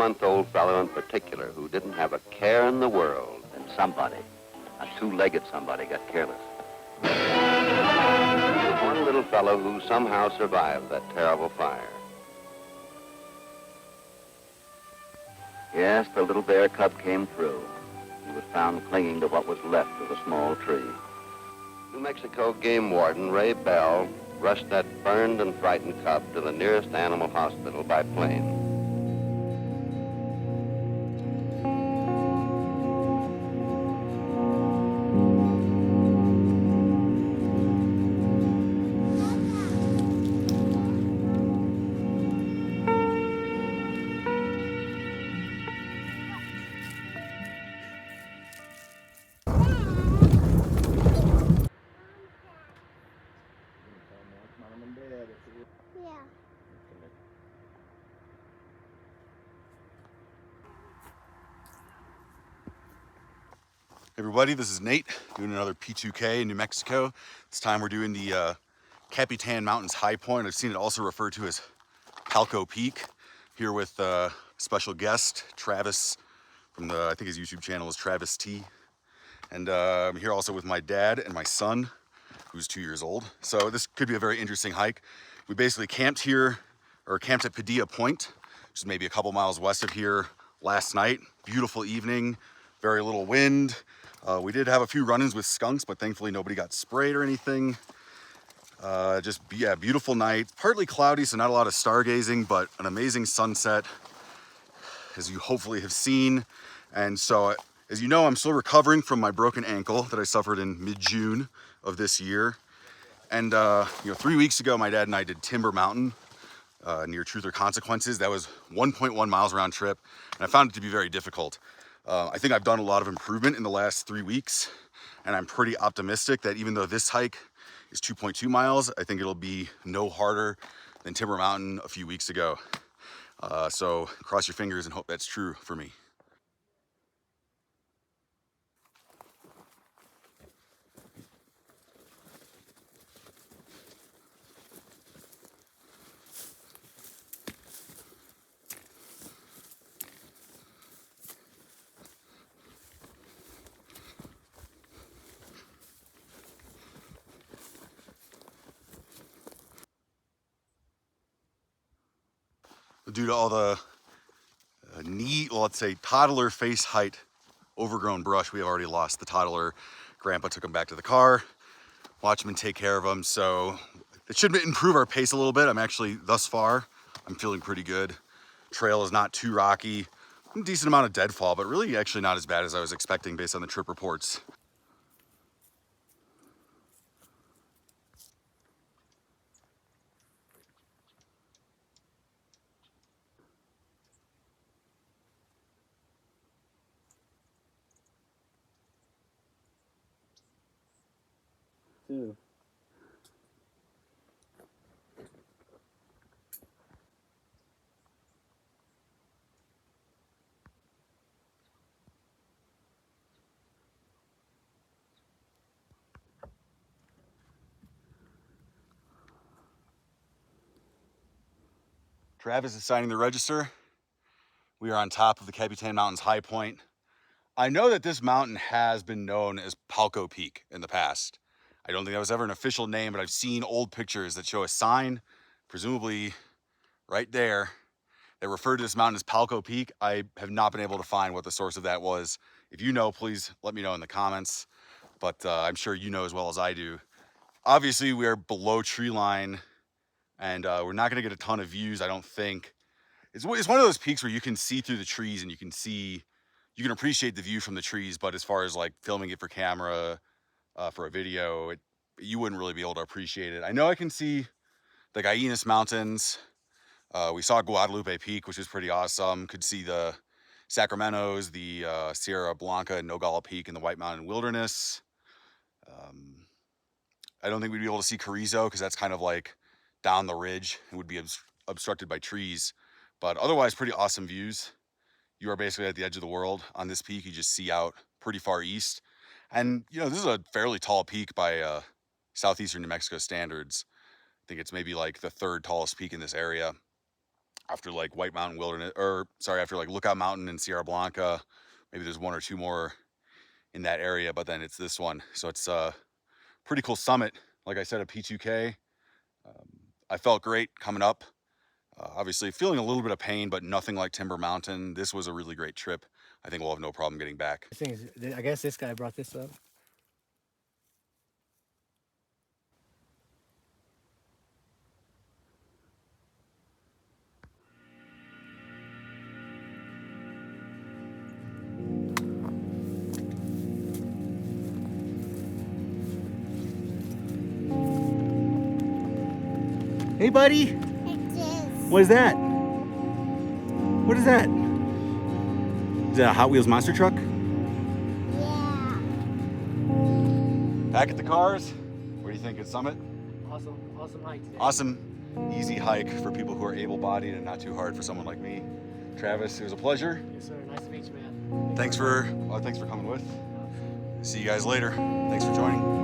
4-month-old fellow in particular who didn't have a care in the world. And somebody, a two-legged somebody, got careless. One little fellow who somehow survived that terrible fire. Yes, the little bear cub came through. He was found clinging to what was left of a small tree. New Mexico game warden Ray Bell rushed that burned and frightened cub to the nearest animal hospital by plane. Hey everybody, this is Nate doing another P2K in New Mexico. This time we're doing the Capitan Mountains High Point. I've seen it also referred to as Palco Peak. Here with special guest Travis from the, I think his YouTube channel is Travis T. And I'm here also with my dad and my son, who's 2 years old. So this could be a very interesting hike. We basically camped here, or camped at Padilla Point, which is maybe a couple miles west of here last night. Beautiful evening, very little wind. We did have a few run-ins with skunks, but thankfully nobody got sprayed or anything. Yeah, beautiful night. Partly cloudy, so not a lot of stargazing, but an amazing sunset, as you hopefully have seen. And so, as you know, I'm still recovering from my broken ankle that I suffered in mid-June of this year. And 3 weeks ago, my dad and I did Timber Mountain near Truth or Consequences. That was 1.1 miles round trip, and I found it to be very difficult. I think I've done a lot of improvement in the last 3 weeks, and I'm pretty optimistic that even though this hike is 2.2 miles, I think it'll be no harder than Timber Mountain a few weeks ago. So cross your fingers and hope that's true for me. Due to all the let's say toddler face height overgrown brush, we have already lost the toddler. Grandpa took him back to the car, watch him take care of him. So it should improve our pace a little bit. Thus far, I'm feeling pretty good. Trail is not too rocky, decent amount of deadfall, but really actually not as bad as I was expecting based on the trip reports. Too. Travis is signing the register. We are on top of the Capitan Mountains High Point. I know that this mountain has been known as Palco Peak in the past. I don't think that was ever an official name, but I've seen old pictures that show a sign, presumably right there, that referred to this mountain as Palco Peak. I have not been able to find what the source of that was. If you know, please let me know in the comments, but I'm sure you know as well as I do. Obviously, we are below tree line, and we're not gonna get a ton of views, I don't think. It's one of those peaks where you can see through the trees and you can appreciate the view from the trees, but as far as like filming it for camera, for a video, you wouldn't really be able to appreciate it. I know I can see the Guads Mountains. We saw Guadalupe Peak, which is pretty awesome. Could see the Sacramentos, the Sierra Blanca and Nogala Peak in the White Mountain Wilderness. I don't think we'd be able to see Carrizo because that's kind of like down the ridge and would be obstructed by trees. But otherwise, pretty awesome views. You are basically at the edge of the world on this peak. You just see out pretty far east. And, this is a fairly tall peak by southeastern New Mexico standards. I think it's maybe like the third tallest peak in this area. after like White Mountain Wilderness, or sorry, after like Lookout Mountain and Sierra Blanca. Maybe there's one or two more in that area, but then it's this one. So it's a pretty cool summit. Like I said, a P2K. I felt great coming up. Obviously feeling a little bit of pain, but nothing like Timber Mountain. This was a really great trip. I think we'll have no problem getting back. The thing is, I guess this guy brought this up. Hey, buddy. What is that? What is that? Is that a Hot Wheels monster truck? Yeah. Back at the cars. What do you think? Good summit? Awesome hike today. Awesome, easy hike for people who are able-bodied and not too hard for someone like me. Travis, it was a pleasure. Yes, sir. Nice to meet you, man. Thanks for coming with. See you guys later. Thanks for joining.